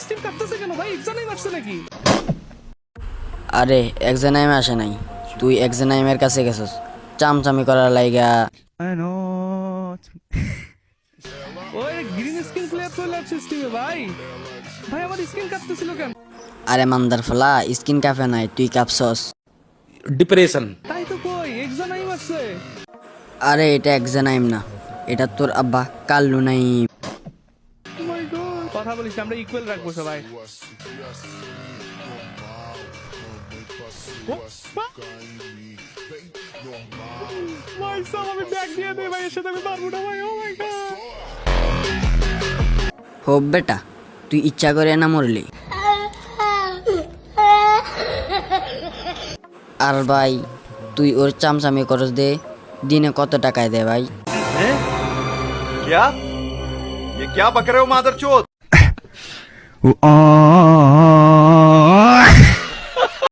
Steam কাঁপতেছে কেন ভাই? এক্সামে আসছে নাকি? আরে এক্সানাইম আসে নাই, তুই এক্সানাইমের কাছে গেছস চামচামি করার লাইগা। ওই গ্রিন স্ক্রিন ক্লিয়ার চলে আসছে স্টিমে ভাই। ভাই আমার স্ক্রিন কাঁপতেছিল কেন? আরে মান্দার ফলা, স্কিন কাফে নাই, তুই কাঁপছস। डिप्रेशन। তাই তো কই এক্সামে আসছে। আরে এটা এক্সানাইম না, এটা তোর আব্বা Kallu Naim. Oh my God! কথা বলিস না, আমরা ইকুয়াল রাখবো সবাই। ভাই সাব আমি ব্যাগ দিয়ে দে ভাই, এর সাথে আমি পারবো না ভাই। ও মাই গড! হোপ বেটা, তুই ইচ্ছা করে না মরলি। আর ভাই তুই ওর চামচামি করস দে, দিনে কত টাকায় দে ভাই? क्या ये क्या बक रहे हो मादरचोद?